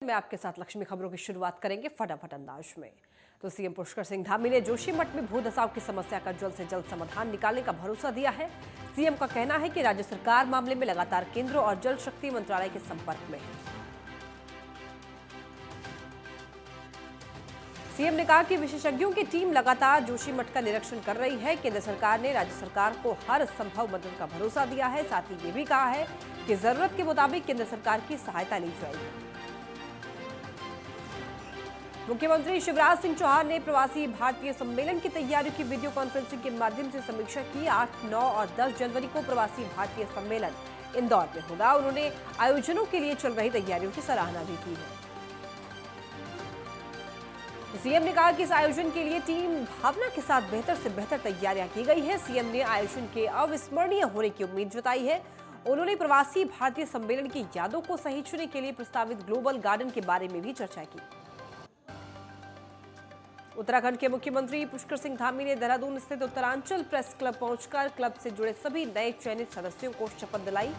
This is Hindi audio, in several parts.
मैं आपके साथ लक्ष्मी खबरों की शुरुआत करेंगे फटाफट अंदाज में। तो सीएम पुष्कर सिंह धामी ने जोशीमठ में भू धसाव की समस्या का जल्द से जल्द समाधान निकालने का भरोसा दिया है। सीएम का कहना है कि राज्य सरकार मामले में लगातार केंद्र और जल शक्ति मंत्रालय के संपर्क में है। सीएम ने कहा कि विशेषज्ञों की टीम लगातार जोशीमठ का निरीक्षण कर रही है। केंद्र सरकार ने राज्य सरकार को हर संभव मदद का भरोसा दिया है। साथ ही ये भी कहा है कि जरूरत के मुताबिक केंद्र सरकार की सहायता ली जाएगी। मुख्यमंत्री शिवराज सिंह चौहान ने प्रवासी भारतीय सम्मेलन की तैयारियों की वीडियो कॉन्फ्रेंसिंग के माध्यम से समीक्षा की। 8, 9 और 10 जनवरी को प्रवासी भारतीय सम्मेलन इंदौर में होगा। उन्होंने आयोजनों के लिए चल रही तैयारियों की सराहना भी की है। सीएम ने कहा कि इस आयोजन के लिए टीम भावना के साथ बेहतर से बेहतर तैयारियां की गई है। सीएम ने आयोजन के अविस्मरणीय होने की उम्मीद जताई है। उन्होंने प्रवासी भारतीय सम्मेलन की यादों को सहेजने के लिए प्रस्तावित ग्लोबल गार्डन के बारे में भी चर्चा की। उत्तराखंड के मुख्यमंत्री पुष्कर सिंह धामी ने देहरादून स्थित उत्तरांचल प्रेस क्लब पहुंचकर क्लब से जुड़े सभी नए चयनित सदस्यों को शपथ दिलाई।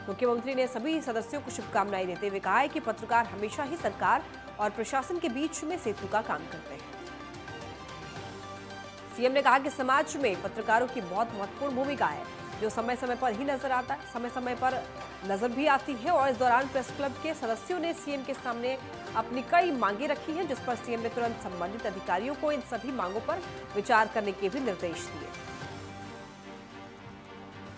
मुख्यमंत्री ने सभी सदस्यों को शुभकामनाएं देते हुए कहा है कि पत्रकार हमेशा ही सरकार और प्रशासन के बीच में सेतु का काम करते हैं। सीएम ने कहा कि समाज में पत्रकारों की बहुत महत्वपूर्ण भूमिका है, जो समय समय पर नजर भी आती है। और इस दौरान प्रेस क्लब के सदस्यों ने सीएम के सामने अपनी कई मांगे रखी हैं, जिस पर सीएम ने तुरंत संबंधित अधिकारियों को इन सभी मांगों पर विचार करने के भी निर्देश दिए।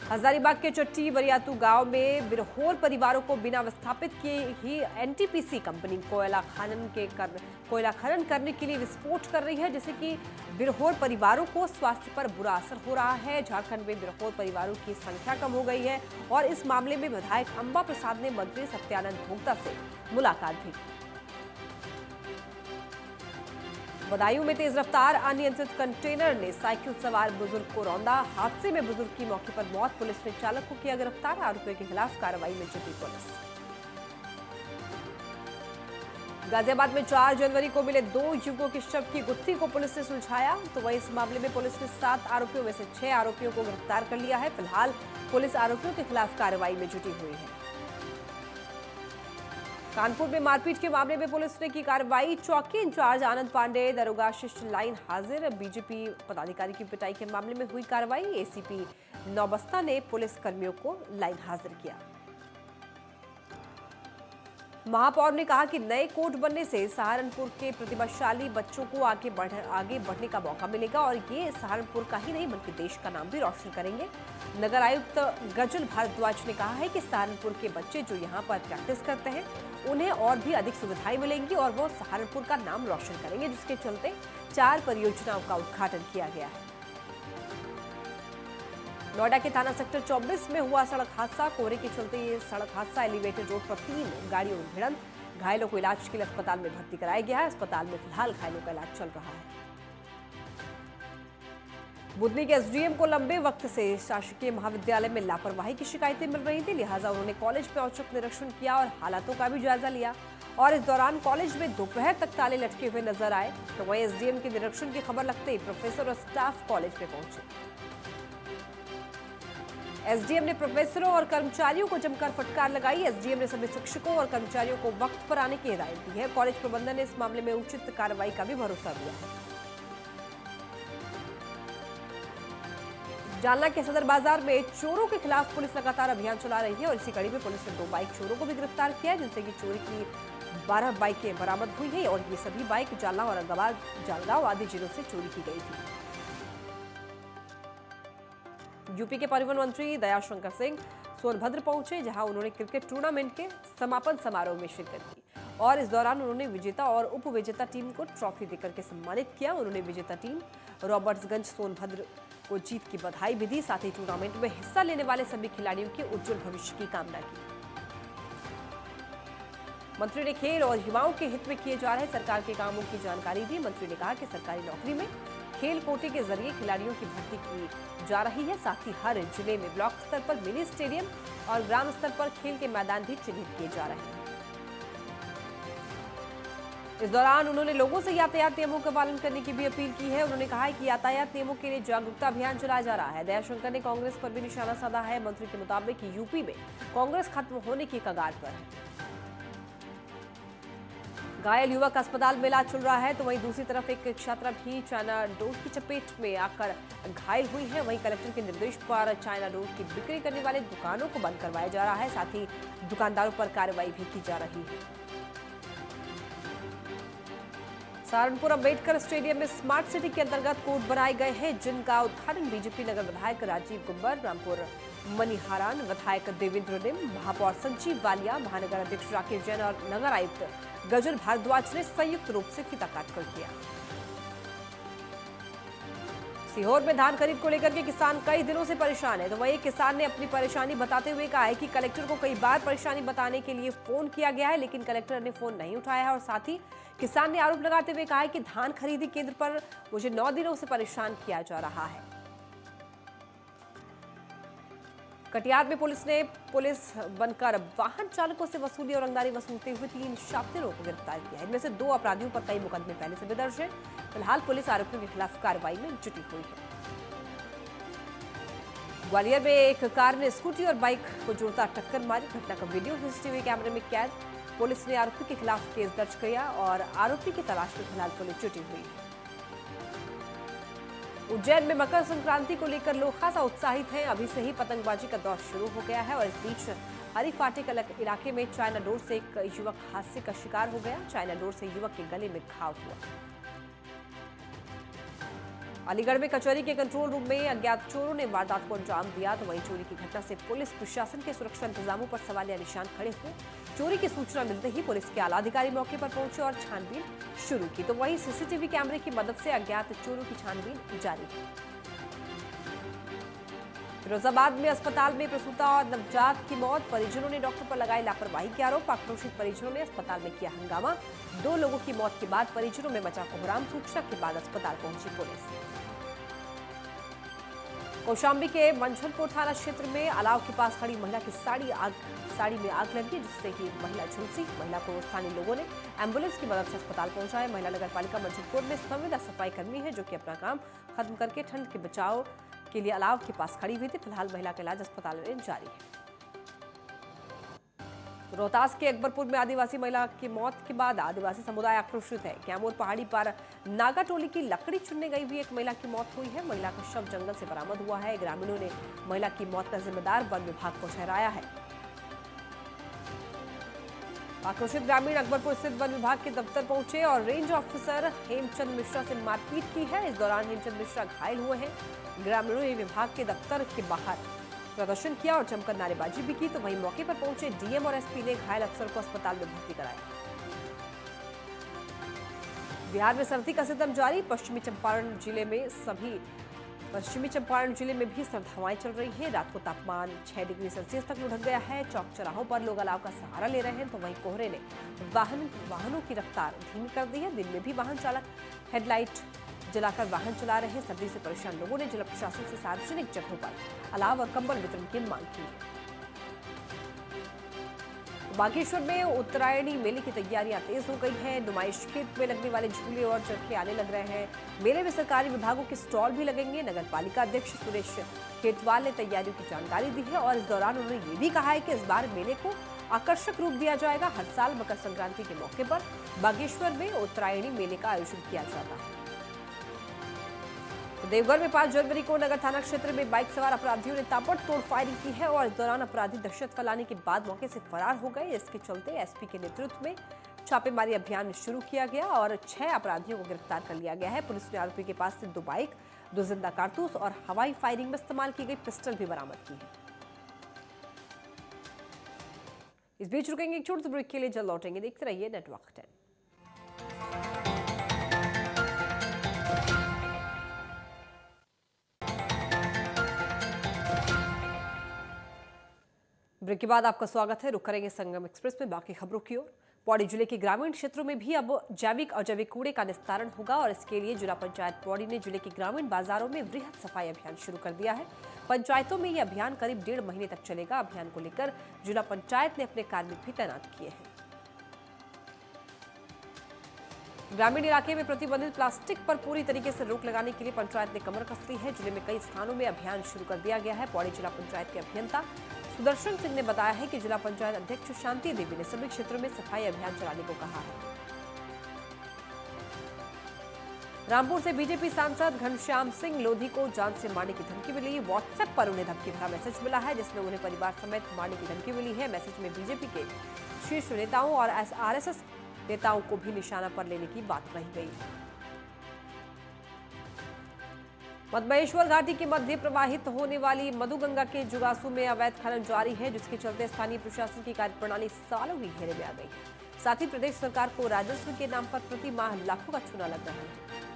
हजारीबाग के चट्टी बरियातू गांव में बिरहोर परिवारों को बिना विस्थापित किए ही एनटीपीसी कंपनी कोयला खनन करने के लिए विस्फोट कर रही है, जिससे कि बिरहोर परिवारों को स्वास्थ्य पर बुरा असर हो रहा है। झारखंड में बिरहोर परिवारों की संख्या कम हो गई है और इस मामले में विधायक अंबा प्रसाद ने मंत्री सत्यानंद भोक्ता से मुलाकात भी की। बदायूं में तेज रफ्तार अनियंत्रित कंटेनर ने साइकिल सवार बुजुर्ग को रौंदा। हादसे में बुजुर्ग की मौके पर मौत। पुलिस ने चालक को किया गिरफ्तार। आरोपियों के खिलाफ कार्रवाई में जुटी पुलिस। गाजियाबाद में 4 जनवरी को मिले 2 युवकों के शव की गुत्थी को पुलिस ने सुलझाया। तो वहीं इस मामले में पुलिस ने 7 आरोपियों में से 6 आरोपियों को गिरफ्तार कर लिया है। फिलहाल पुलिस आरोपियों के खिलाफ कार्रवाई में जुटी हुई है। कानपुर में मारपीट के मामले में पुलिस ने की कार्रवाई। चौकी इंचार्ज आनंद पांडे, दरोगा शिष्ट लाइन हाजिर। बीजेपी पदाधिकारी की पिटाई के मामले में हुई कार्रवाई। एसीपी नौबस्ता ने पुलिस कर्मियों को लाइन हाजिर किया। महापौर ने कहा कि नए कोर्ट बनने से सहारनपुर के प्रतिभाशाली बच्चों को आगे बढ़ने का मौका मिलेगा और ये सहारनपुर का ही नहीं बल्कि देश का नाम भी रोशन करेंगे। नगर आयुक्त गजल भारद्वाज ने कहा है कि सहारनपुर के बच्चे जो यहाँ पर प्रैक्टिस करते हैं उन्हें और भी अधिक सुविधाएं मिलेंगी और वो सहारनपुर का नाम रोशन करेंगे, जिसके चलते 4 परियोजनाओं का उद्घाटन किया गया है। नोएडा के थाना सेक्टर 24 में हुआ सड़क हादसा। कोहरे के चलते ये सड़क हादसा एलिवेटेड रोड पर 3 गाड़ियों में भिड़ंत। घायलों को इलाज के लिए अस्पताल में भर्ती कराया गया है। अस्पताल में फिलहाल घायलों का इलाज चल रहा है। बुधनी के एसडीएम को लंबे वक्त से शासकीय महाविद्यालय में लापरवाही की शिकायतें मिल रही थी, लिहाजा उन्होंने कॉलेज में औचक निरीक्षण किया और हालातों का भी जायजा लिया। और इस दौरान कॉलेज में दोपहर तक ताले लटके हुए नजर आए। तो वहीं एसडीएम के निरीक्षण की खबर लगते ही प्रोफेसर और स्टाफ कॉलेज में पहुंचे। एसडीएम ने प्रोफेसरों और कर्मचारियों को जमकर फटकार लगाई। एसडीएम ने सभी शिक्षकों और कर्मचारियों को वक्त पर आने की हिदायत दी है। कॉलेज प्रबंधन ने इस मामले में उचित कार्रवाई का भी भरोसा दिया है। जालना के सदर बाजार में चोरों के खिलाफ पुलिस लगातार अभियान चला रही है और इसी कड़ी में पुलिस ने 2 बाइक चोरों को भी गिरफ्तार किया, जिनसे कि चोरी की 12 बाइकें बरामद हुई है और ये सभी बाइक जालना, औरंगाबाद, जालगांव आदि जिलों से चोरी की गई थी। यूपी के परिवहन मंत्री दयाशंकर सिंह सोनभद्र पहुंचे, जहां उन्होंने क्रिकेट टूर्नामेंट के समापन समारोह में शिरकत की और इस दौरान उन्होंने विजेता और उप विजेता टीम को ट्रॉफी देकर के सम्मानित किया। उन्होंने विजेता टीम रॉबर्ट्सगंज सोनभद्र को जीत की बधाई भी दी। साथ ही टूर्नामेंट में हिस्सा लेने वाले सभी खिलाड़ियों के उज्जवल भविष्य की कामना की। मंत्री ने खेल और युवाओं के हित में किए जा रहे सरकार के कामों की जानकारी दी। मंत्री ने कहा कि सरकारी नौकरी में खेल कोटे के जरिए खिलाड़ियों की भर्ती की जा रही है। साथ ही हर जिले में ब्लॉक स्तर पर मिनी स्टेडियम और ग्राम स्तर पर खेल के मैदान भी चिन्हित किए जा रहे हैं। इस दौरान उन्होंने लोगों से यातायात नियमों का पालन करने की भी अपील की है। उन्होंने कहा है कि यातायात नियमों के लिए जागरूकता अभियान चलाया जा रहा है। दयाशंकर ने कांग्रेस पर भी निशाना साधा है। मंत्री के मुताबिक यूपी में कांग्रेस खत्म होने की कगार पर है। घायल युवक अस्पताल में इलाज चल रहा है, तो वहीं दूसरी तरफ एक छात्रा भी चाइना डोर की चपेट में आकर घायल हुई है। वहीं कलेक्टर के निर्देश पर चाइना डोर की बिक्री करने वाले दुकानों को बंद करवाया जा रहा है, साथ ही दुकानदारों पर कार्रवाई भी की जा रही है। सहारनपुर अंबेडकर स्टेडियम में स्मार्ट सिटी के अंतर्गत कोर्ट बनाए गए हैं, जिनका उद्घाटन बीजेपी नगर विधायक राजीव गुब्बर, रामपुर मनीहारान, विधायक देवेंद्र निम, महापौर संजीव वालिया, महानगर अध्यक्ष राकेश जैन और नगर आयुक्त गजल भारद्वाज ने संयुक्त रूप से फीता काटकर किया। सीहोर में धान खरीद को लेकर के किसान कई दिनों से परेशान है, तो वही किसान ने अपनी परेशानी बताते हुए कहा है कि कलेक्टर को कई बार परेशानी बताने के लिए फोन किया गया है, लेकिन कलेक्टर ने फोन नहीं उठाया है। और साथ ही किसान ने आरोप लगाते हुए कहा है कि धान खरीदी केंद्र पर मुझे 9 दिनों से परेशान किया जा रहा है। कटिहार में पुलिस बनकर वाहन चालकों से वसूली और रंगदारी वसूलते हुए 3 शातिरों को गिरफ्तार किया है। इनमें से 2 अपराधियों पर कई मुकदमे पहले से भी दर्ज है। फिलहाल पुलिस आरोपियों के खिलाफ कार्रवाई में जुटी हुई है। ग्वालियर में एक कार ने स्कूटी और बाइक को जोड़कर टक्कर मारी। घटना का वीडियो सीसीटीवी कैमरे में कैद। पुलिस ने आरोपी के खिलाफ केस दर्ज किया और आरोपी की तलाश में फिलहाल पुलिस जुटी हुई है। उज्जैन में मकर संक्रांति को लेकर लोग खासा उत्साहित हैं। अभी से ही पतंगबाजी का दौर शुरू हो गया है और इस बीच हरी फाटे इलाके में चाइना डोर से एक युवक हादसे का शिकार हो गया। चाइना डोर से युवक के गले में घाव हुआ। अलीगढ़ में कचहरी के कंट्रोल रूम में अज्ञात चोरों ने वारदात को अंजाम दिया, तो वहीं चोरी की घटना से पुलिस प्रशासन के सुरक्षा इंतजामों पर सवालिया निशान खड़े हुए। चोरी की सूचना मिलते ही पुलिस के आला अधिकारी मौके पर पहुंचे और छानबीन शुरू की, तो वहीं सीसीटीवी कैमरे की मदद से अज्ञात चोरों की छानबीन जारी है। फिरोजाबाद में अस्पताल में प्रसूता और नवजात की मौत, परिजनों ने डॉक्टर पर लगाए लापरवाही के आरोप। आक्रोशित परिजनों ने अस्पताल में किया हंगामा। 2 लोगों की मौत के बाद परिजनों में मचा कोहराम। सूचना के बाद अस्पताल पहुंची पुलिस। कौशाम्बी के मंझनपुर थाना क्षेत्र में अलाव के पास खड़ी महिला की साड़ी में आग लगी, जिससे कि महिला झुलसी। महिला को स्थानीय लोगों ने एम्बुलेंस की मदद से अस्पताल पहुंचाया। महिला नगरपालिका मंझनपुर में संविदा सफाई कर्मी है, जो कि अपना काम खत्म करके ठंड के बचाव के लिए अलाव के पास खड़ी हुई थी। फिलहाल महिला का इलाज अस्पताल में जारी है। रोहतास के अकबरपुर में आदिवासी महिला की मौत के बाद आदिवासी समुदाय आक्रोशित है। कैमूर पहाड़ी पर नागा टोली की लकड़ी चुनने गई हुई एक महिला की मौत हुई है। महिला का शव जंगल से बरामद हुआ है। ग्रामीणों ने महिला की मौत का जिम्मेदार वन विभाग को ठहराया है। आक्रोशित ग्रामीण अकबरपुर स्थित वन विभाग के दफ्तर पहुंचे और रेंज ऑफिसर हेमचंद मिश्रा से मारपीट की है। इस दौरान हेमचंद मिश्रा घायल हुए हैं। ग्रामीणों ने विभाग के दफ्तर के बाहर प्रदर्शन किया और जमकर नारेबाजी भी की, तो वहीं मौके पर पहुंचे डीएम और एसपी ने घायल अफसर को अस्पताल में भर्ती कराया। बिहार में सर्दी का सितम जारी। पश्चिमी चंपारण जिले में भी सर्द हवाएं चल रही हैं। रात को तापमान 6 डिग्री सेल्सियस तक लुढ़क गया है। चौक चौराहों पर लोग अलाव का सहारा ले रहे हैं, तो वहीं कोहरे ने वाहनों की रफ्तार धीमी कर दी है। दिन में भी वाहन चालक हेडलाइट जलाकर वाहन चला रहे हैं। सर्दी से परेशान लोगों ने जिला प्रशासन से सार्वजनिक जगहों पर अलाव और कंबल वितरण की मांग की है। बागेश्वर में उत्तरायणी मेले की तैयारियां तेज हो गई हैं। नुमाइश खेत में लगने वाले झूले और चरखे आने लग रहे हैं। मेले में सरकारी विभागों के स्टॉल भी लगेंगे। नगर पालिका अध्यक्ष सुरेश खेतवाल ने तैयारियों की जानकारी दी है और इस दौरान उन्होंने ये भी कहा है कि इस बार मेले को आकर्षक रूप दिया जाएगा। हर साल मकर संक्रांति के मौके पर बागेश्वर में उत्तरायणी मेले का आयोजन किया जाता है। देवघर में 5 जनवरी को नगर थाना क्षेत्र में बाइक सवार अपराधियों ने ताबड़तोड़ फायरिंग की है और इस दौरान अपराधी दहशत फैलाने के बाद मौके से फरार हो गए। इसके चलते एसपी के नेतृत्व में छापेमारी अभियान शुरू किया गया और 6 अपराधियों को गिरफ्तार कर लिया गया है। पुलिस ने आरोपी के पास से 2 बाइक, 2 जिंदा कारतूस और हवाई फायरिंग में इस्तेमाल की गई पिस्टल भी बरामद की है। इस बीच रुकेंगे एक छोटे ब्रेक के लिए, जल्द लौटेंगे। देखते रहिए नेटवर्क 10। ब्रेक के बाद आपका स्वागत है। रुक करेंगे संगम एक्सप्रेस में बाकी खबरों की ओर। पौड़ी जिले के ग्रामीण क्षेत्रों में भी अब जैविक अजैविक कूड़े का निस्तारण होगा और इसके लिए जिला पंचायत पौड़ी ने जिले के ग्रामीण बाजारों में वृहद सफाई अभियान शुरू कर दिया है। पंचायतों में यह अभियान करीब 1.5 महीने तक चलेगा। अभियान को लेकर जिला पंचायत ने अपने कार्मिक भी तैनात किए हैं। ग्रामीण इलाके में प्रतिबंधित प्लास्टिक पर पूरी तरीके से रोक लगाने के लिए पंचायत ने कमर कस ली है। जिले में कई स्थानों में अभियान शुरू कर दिया गया है। पौड़ी जिला पंचायत के अभियंता सुदर्शन सिंह ने बताया है कि जिला पंचायत अध्यक्ष शांति देवी ने सभी क्षेत्रों में सफाई अभियान चलाने को कहा है। रामपुर से बीजेपी सांसद घनश्याम सिंह लोधी को जान से मारने की धमकी मिली। व्हाट्सएप पर उन्हें धमकी भरा मैसेज मिला है, जिसमें उन्हें परिवार समेत मारने की धमकी मिली है। मैसेज में बीजेपी के शीर्ष नेताओं और आरएसएस नेताओं को भी निशाना पर लेने की बात कही गई। मधमहेश्वर घाटी के मध्य प्रवाहित होने वाली मधुगंगा के जुगासू में अवैध खनन जारी है, जिसके चलते स्थानीय प्रशासन की कार्यप्रणाली सालों की घेरे में आ गई है। साथ ही प्रदेश सरकार को राजस्व के नाम पर प्रति माह लाखों का चूना लग रहा है।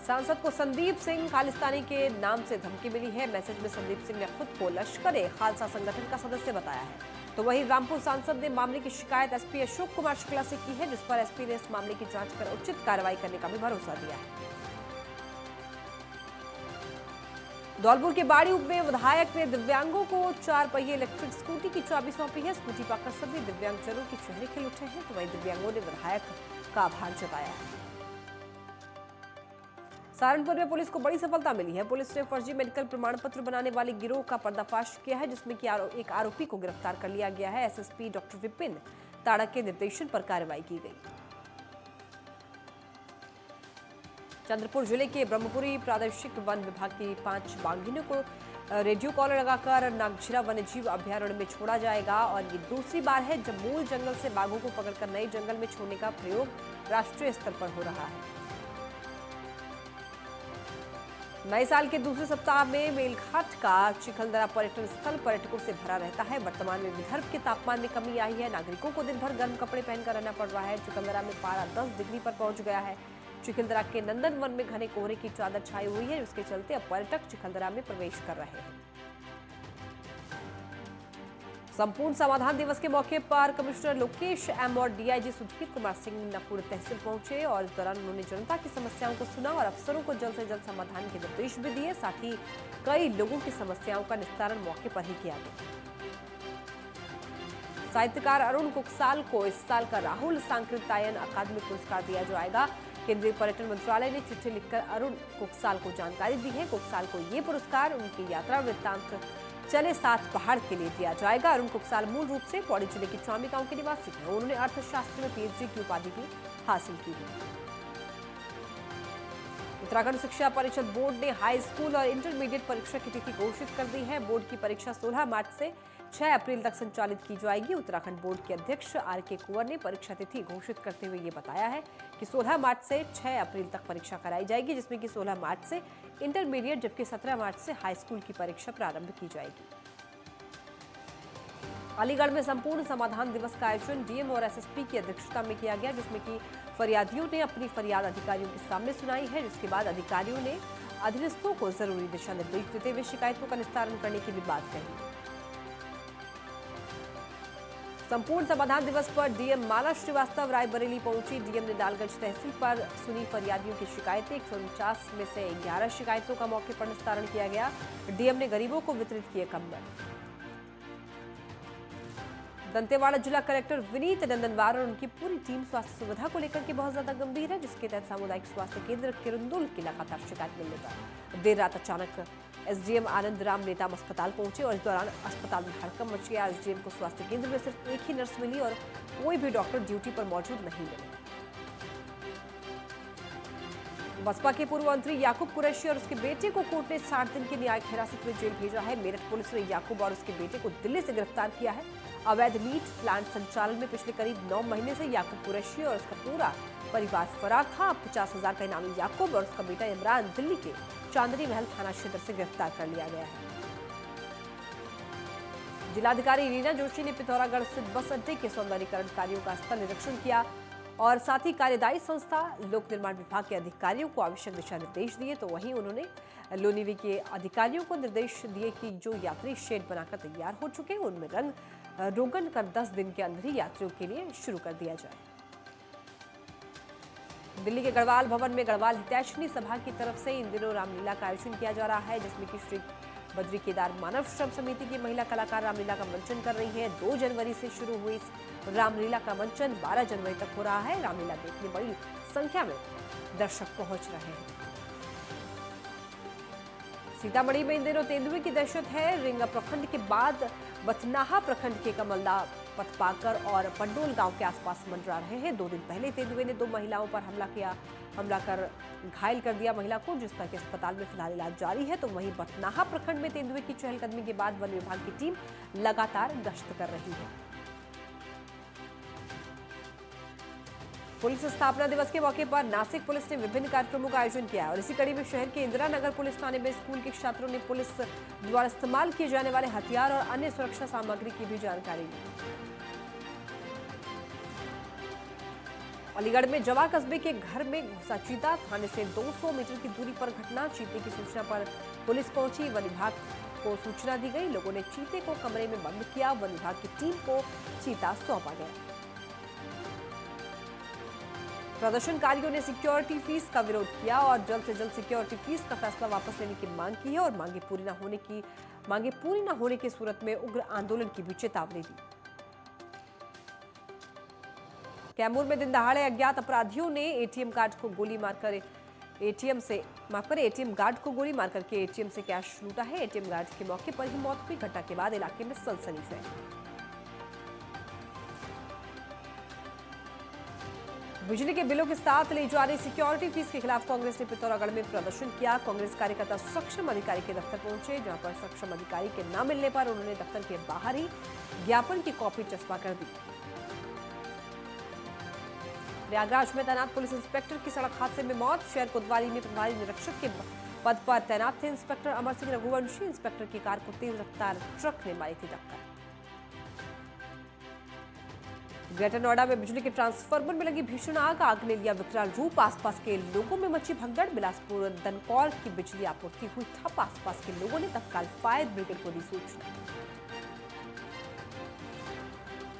सांसद को संदीप सिंह खालिस्तानी के नाम से धमकी मिली है। मैसेज में संदीप सिंह ने खुद को लश्कर-ए-खालसा संगठन का सदस्य बताया है। तो वहीं रामपुर सांसद ने मामले की शिकायत एसपी अशोक कुमार शुक्ला से की है, जिस पर एसपी ने इस मामले की जांच कर उचित कार्रवाई करने का भी भरोसा दिया है। धौलपुर के बाड़ी उप में विधायक ने दिव्यांगों को 4 पहिए इलेक्ट्रिक स्कूटी की चाबी सौंपी है। स्कूटी पाकर सभी दिव्यांगजनों के चेहरे खिल उठे हैं, तो वहीं दिव्यांगों ने विधायक का आभार जताया है। सहारनपुर में पुलिस को बड़ी सफलता मिली है। पुलिस ने फर्जी मेडिकल प्रमाण पत्र बनाने वाले गिरोह का पर्दाफाश किया है, जिसमें कि एक आरोपी को गिरफ्तार कर लिया गया है। एसएसपी डॉक्टर विपिन ताड़क के निर्देशन पर कार्रवाई की गई। चंद्रपुर जिले के ब्रह्मपुरी प्रादेशिक वन विभाग की 5 बाघिनों को रेडियो कॉलर लगाकर नागझिरा वन्यजीव अभयारण्य में छोड़ा जाएगा और ये दूसरी बार है जब मूल जंगल से बाघों को पकड़कर नए जंगल में छोड़ने का प्रयोग राष्ट्रीय स्तर पर हो रहा है। नए साल के दूसरे सप्ताह में मेलघाट का चिखलदरा पर्यटन स्थल पर्यटकों से भरा रहता है। वर्तमान में विदर्भ के तापमान में कमी आई है। नागरिकों को दिन भर गर्म कपड़े पहनकर रहना पड़ रहा है। चिखलदरा में पारा 10 डिग्री पर पहुंच गया है। चिखलदरा के नंदन वन में घने कोहरे की चादर छाई हुई है, जिसके चलते अब पर्यटक चिखलदरा में प्रवेश कर रहे हैं। संपूर्ण समाधान दिवस के मौके पर कमिश्नर लोकेश एम और डीआईजी सुधीर कुमार सिंह नकुड़ तहसील पहुंचे और इस दौरान उन्होंने जनता की समस्याओं को सुना और अफसरों को जल्द से जल्द समाधान के निर्देश भी दिए। साथ ही कई लोगों की समस्याओं का निस्तारण मौके पर ही किया गया। साहित्यकार अरुण कुकसाल को इस साल का राहुल सांकृत्यायन अकादमी पुरस्कार दिया जाएगा। केंद्रीय पर्यटन मंत्रालय ने चिट्ठी लिखकर अरुण कुकसाल को जानकारी दी है। कुकसाल को ये पुरस्कार उनकी यात्रा वृत्तांत चले 7 पहाड़ के लिए दिया जाएगा। अरुण कुकसाल मूल रूप से पौड़ी जिले की चौमी गांव के निवासी हैं। उन्होंने अर्थशास्त्र में पीएचडी की उपाधि भी हासिल की है। उत्तराखंड शिक्षा परिषद बोर्ड ने हाई स्कूल और इंटरमीडिएट परीक्षा की तिथि घोषित कर दी है। बोर्ड की परीक्षा 16 मार्च से 6 अप्रैल तक संचालित की जाएगी। उत्तराखंड बोर्ड के अध्यक्ष आर.के. कुंवर ने परीक्षा तिथि घोषित करते हुए ये बताया है कि 16 मार्च से 6 अप्रैल तक परीक्षा कराई जाएगी, जिसमें कि 16 मार्च से इंटरमीडिएट जबकि 17 मार्च से हाई स्कूल की परीक्षा प्रारंभ की जाएगी। अलीगढ़ में संपूर्ण समाधान दिवस का आयोजन डीएम और एसएसपी की अध्यक्षता में किया गया, जिसमें कि फरियादियों ने अपनी फरियाद अधिकारियों के सामने सुनाई है, जिसके बाद अधिकारियों ने अधीनस्थों को जरूरी दिशा निर्देश देते हुए शिकायतों का निस्तारण करने की भी बात कही। संपूर्ण समाधान दिवस पर डीएम माला श्रीवास्तव रायबरेली पहुंची। डीएम ने डालगंज तहसील पर सुनी फरियादियों की शिकायतें। 149 में से 11 शिकायतों का मौके पर निस्तारण किया गया। डीएम ने गरीबों को वितरित किए कंबल। दंतेवाड़ा जिला कलेक्टर विनीत नंदनवार और उनकी पूरी टीम स्वास्थ्य सुविधा को लेकर के बहुत ज्यादा गंभीर है, जिसके तहत सामुदायिक स्वास्थ्य केंद्र किरंदुल की लगातार शिकायत मिलने पर देर रात अचानक एसडीएम आनंद राम नेताम अस्पताल पहुंचे और इस दौरान अस्पताल में हड़कंप मच गया। एसडीएम को स्वास्थ्य केंद्र में सिर्फ एक ही नर्स मिली और कोई भी डॉक्टर ड्यूटी पर मौजूद नहीं मिले। बसपा के पूर्व मंत्री याकूब कुरैशी और उसके बेटे को कोर्ट ने 60 दिन की न्यायिक हिरासत में जेल भेजा है। मेरठ पुलिस ने याकूब और उसके बेटे को दिल्ली से गिरफ्तार किया है। अवैध मीट प्लांट संचालन में पिछले करीब 9 महीने से याकूब कुरैशी और उसका पूरा परिवार फरार था। 50,000 का इनामी याकूब और उसका बेटा इमरान दिल्ली के चांदनी महल थाना क्षेत्र से गिरफ्तार कर लिया गया है। जिलाधिकारी रीना जोशी ने पिथौरागढ़ स्थित बस अड्डे के सौंदर्यीकरण कार्यों का स्थल निरीक्षण किया और साथ ही कार्यदायी संस्था लोक निर्माण विभाग के अधिकारियों को आवश्यक दिशा निर्देश दिए। तो वहीं उन्होंने लोनीवी के अधिकारियों को निर्देश दिए कि जो यात्री शेड बनाकर तैयार हो चुके हैं उनमें रंग रोगन कर 10 दिन के अंदर ही यात्रियों के लिए शुरू कर दिया जाए। दिल्ली के गढ़वाल भवन में गढ़वाल हितैषणी सभा की तरफ से इन दिनों रामलीला का आयोजन किया जा रहा है, जिसमें कि श्री बद्री केदार मानव श्रम समिति की महिला कलाकार रामलीला का मंचन कर रही है। 2 जनवरी से शुरू हुई इस रामलीला का मंचन 12 जनवरी तक हो रहा है। रामलीला देखने बड़ी संख्या में दर्शक पहुंच रहे हैं। सीतामढ़ी में इन दिनों तेंदुए की दहशत है। रिंगा प्रखंड के बाद बथनाहा प्रखंड के कमलदा पथ पाकर और पंडोल गांव के आसपास मंडरा रहे हैं। 2 दिन पहले तेंदुए ने 2 महिलाओं पर हमला कर घायल कर दिया महिला को, जिसका कि अस्पताल में फिलहाल इलाज जारी है। तो वहीं बथनाहा प्रखंड में तेंदुए की चहलकदमी के बाद वन विभाग की टीम लगातार गश्त कर रही है। पुलिस स्थापना दिवस के मौके पर नासिक पुलिस ने विभिन्न कार्यक्रमों का आयोजन किया और इसी कड़ी में शहर के इंदिरा नगर पुलिस थाने में स्कूल के छात्रों ने पुलिस द्वारा इस्तेमाल किए जाने वाले हथियार और अन्य सुरक्षा सामग्री की भी जानकारी दी। अलीगढ़ में जवा कस्बे के घर में घुसा चीता, थाने से 200 मीटर की दूरी पर घटना। चीते की सूचना पर पुलिस पहुंची, वन विभाग को सूचना दी गई। लोगों ने चीते को कमरे में बंद किया, वन विभाग की टीम को चीता सौंपा गया। प्रदर्शनकारियों ने सिक्योरिटी फीस का विरोध किया और जल्द से जल्द सिक्योरिटी फीस का फैसला वापस लेने की मांग की है और मांगे पूरी न होने की सूरत में उग्र आंदोलन की भी चेतावनी दी। कैमूर में दिन दहाड़े अज्ञात अपराधियों ने एटीएम गार्ड को गोली मारकर के एटीएम से कैश लूटा है। एटीएम गार्ड की मौके पर ही मौत हुई। घटना के बाद इलाके में सनसनी फैली। बिजली के बिलों के साथ ली जा रही सिक्योरिटी फीस के खिलाफ कांग्रेस ने पिथौरागढ़ में प्रदर्शन किया। कांग्रेस कार्यकर्ता सक्षम अधिकारी के दफ्तर पहुंचे, जहां पर सक्षम अधिकारी के न मिलने पर उन्होंने दफ्तर के बाहर ही ज्ञापन की कॉपी चस्पा कर दी। प्रयागराज में तैनात पुलिस इंस्पेक्टर की सड़क हादसे में मौत। शहर कोतवाली में प्रभारी निरीक्षक के पद पर तैनात थे इंस्पेक्टर अमर सिंह रघुवंशी। इंस्पेक्टर की कार को तेज रफ्तार ट्रक ने मारी थी टक्कर। ग्रेटर नोएडा में बिजली के ट्रांसफार्मर में लगी भीषण आग ने लिया विकराल रूप। आसपास के लोगों में मची भगदड़। बिलासपुर दनकौर की बिजली आपूर्ति हुई ठप। आसपास के लोगों ने तत्काल फायर ब्रिगेड को दी सूचना।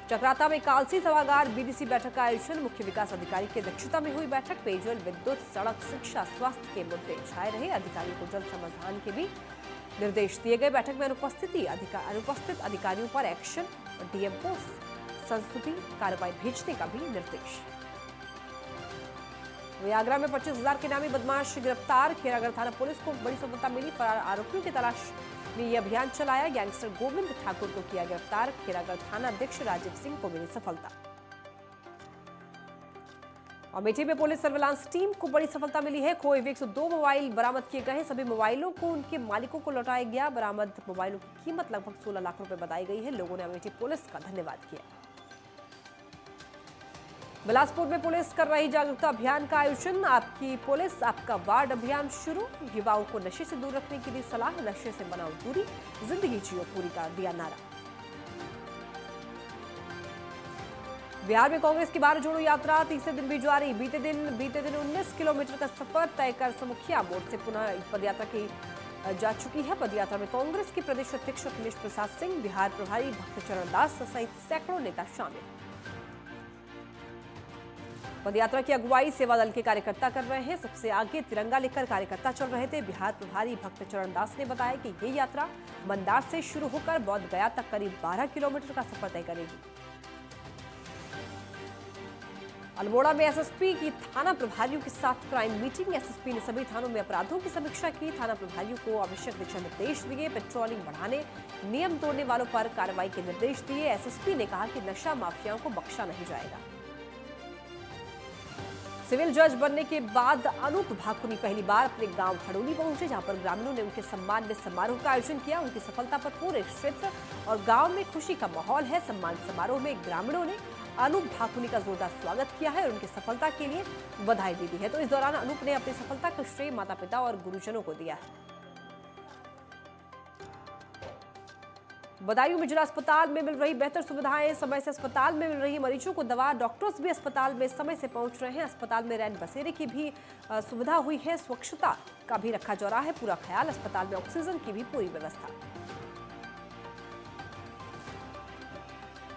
चक्राता में कालसी सभागार बीडीसी बैठक का आयोजन। मुख्य विकास अधिकारी की अध्यक्षता में हुई बैठक। पेयजल, विद्युत, सड़क, शिक्षा, स्वास्थ्य के मुद्दे छाए रहे। अधिकारियों को जल्द समाधान के भी निर्देश दिए गए। बैठक में अनुपस्थित अधिकारियों पर एक्शन और डीएम को संस्तुति कार्रवाई भेजने का भी निर्देश। आगरा में 25,000 के नामी बदमाश गिरफ्तार। खेरागढ़ थाना पुलिस को बड़ी सफलता मिली। फरार आरोपियों की तलाश में यह अभियान चलाया। गैंगस्टर गोविंद ठाकुर को किया गिरफ्तार। खेरागढ़ थाना अध्यक्ष राजीव सिंह को मिली सफलता। अमेठी में पुलिस सर्विलांस टीम को बड़ी सफलता मिली है। खोए 102 मोबाइल बरामद किए गए हैं। सभी मोबाइलों को उनके मालिकों को लौटाया गया। बरामद मोबाइलों की कीमत लगभग 16 लाख रुपए बताई गई है। लोगों ने अमेठी पुलिस का धन्यवाद किया। बिलासपुर में पुलिस कर रही जागरूकता अभियान का आयोजन। आपकी पुलिस आपका वार्ड अभियान शुरू। युवाओं को नशे से दूर रखने की दी सलाह। नशे से बनाओ दूरी, जिंदगी जियो पूरी का दिया नारा। बिहार में कांग्रेस की 12 जोड़ो यात्रा तीसरे दिन भी जारी। बीते दिन 19 किलोमीटर का सफर तय कर समुखिया मोड़ से पुनः पदयात्रा की जा चुकी है। पदयात्रा में कांग्रेस के प्रदेश अध्यक्ष अखिलेश प्रसाद सिंह, बिहार प्रभारी भक्तचरण दास सहित सैकड़ों नेता शामिल। पदयात्रा की अगुवाई सेवा दल के कार्यकर्ता कर रहे हैं। सबसे आगे तिरंगा लेकर कार्यकर्ता चल रहे थे। बिहार प्रभारी भक्तचरण दास ने बताया कि ये यात्रा मंदार से शुरू होकर बौद्ध गया तक करीब 12 किलोमीटर का सफर तय करेगी। अल्मोड़ा में एसएसपी की थाना प्रभारियों के साथ क्राइम मीटिंग। एसएसपी ने सभी थानों में अपराधों की समीक्षा की। थाना प्रभारियों को आवश्यक दिशा निर्देश दिए। पेट्रोलिंग बढ़ाने, नियम तोड़ने वालों पर कार्रवाई के निर्देश दिए। एसएसपी ने कहा कि नशा माफियाओं को बख्शा नहीं जाएगा। सिविल जज बनने के बाद अनूप भाकुनी पहली बार अपने गांव हड़ोली पहुंचे, जहां पर ग्रामीणों ने उनके सम्मान में समारोह का आयोजन किया। उनकी सफलता पर पूरे क्षेत्र और गांव में खुशी का माहौल है। सम्मान समारोह में ग्रामीणों ने अनूप भाकुनी का जोरदार स्वागत किया है और उनकी सफलता के लिए बधाई भी दी है। तो इस दौरान अनूप ने अपनी सफलता का श्रेय माता पिता और गुरुजनों को दिया है। बदायूं में जिला अस्पताल में मिल रही बेहतर सुविधाएं। समय से अस्पताल में मिल रही मरीजों को दवा। डॉक्टर्स भी अस्पताल में समय से पहुंच रहे हैं। अस्पताल में रैन बसेरे की भी सुविधा हुई है। स्वच्छता का भी रखा जा रहा है पूरा ख्याल। अस्पताल में ऑक्सीजन की भी पूरी व्यवस्था।